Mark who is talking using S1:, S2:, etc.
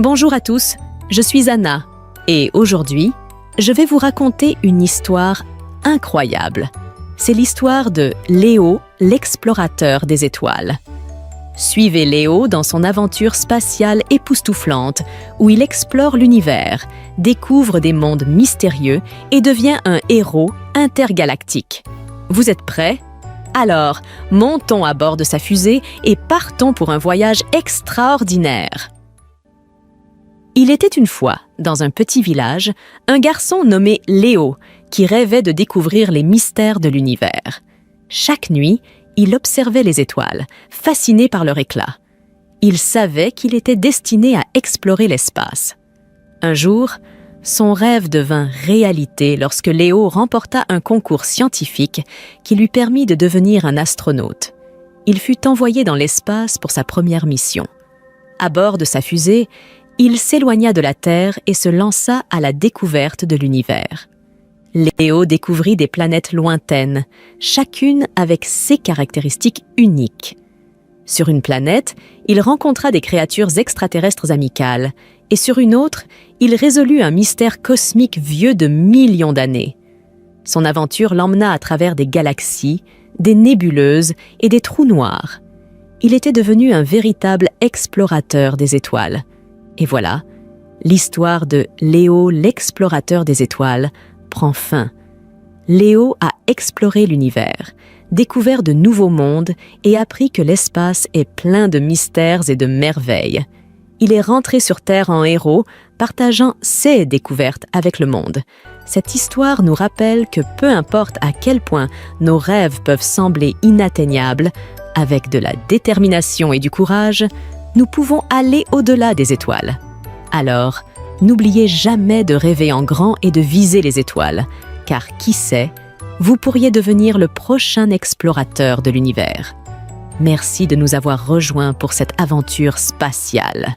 S1: Bonjour à tous, je suis Anna et aujourd'hui, je vais vous raconter une histoire incroyable. C'est l'histoire de Léo, l'explorateur des étoiles. Suivez Léo dans son aventure spatiale époustouflante où il explore l'univers, découvre des mondes mystérieux et devient un héros intergalactique. Vous êtes prêts? Alors, montons à bord de sa fusée et partons pour un voyage extraordinaire. Il était une fois, dans un petit village, un garçon nommé Léo qui rêvait de découvrir les mystères de l'univers. Chaque nuit, il observait les étoiles, fasciné par leur éclat. Il savait qu'il était destiné à explorer l'espace. Un jour, son rêve devint réalité lorsque Léo remporta un concours scientifique qui lui permit de devenir un astronaute. Il fut envoyé dans l'espace pour sa première mission. À bord de sa fusée, il s'éloigna de la Terre et se lança à la découverte de l'univers. Léo découvrit des planètes lointaines, chacune avec ses caractéristiques uniques. Sur une planète, il rencontra des créatures extraterrestres amicales, et sur une autre, il résolut un mystère cosmique vieux de millions d'années. Son aventure l'emmena à travers des galaxies, des nébuleuses et des trous noirs. Il était devenu un véritable explorateur des étoiles. Et voilà, l'histoire de Léo, l'explorateur des étoiles, prend fin. Léo a exploré l'univers, découvert de nouveaux mondes et appris que l'espace est plein de mystères et de merveilles. Il est rentré sur Terre en héros, partageant ses découvertes avec le monde. Cette histoire nous rappelle que peu importe à quel point nos rêves peuvent sembler inatteignables, avec de la détermination et du courage, nous pouvons aller au-delà des étoiles. Alors, n'oubliez jamais de rêver en grand et de viser les étoiles, car qui sait, vous pourriez devenir le prochain explorateur de l'univers. Merci de nous avoir rejoints pour cette aventure spatiale.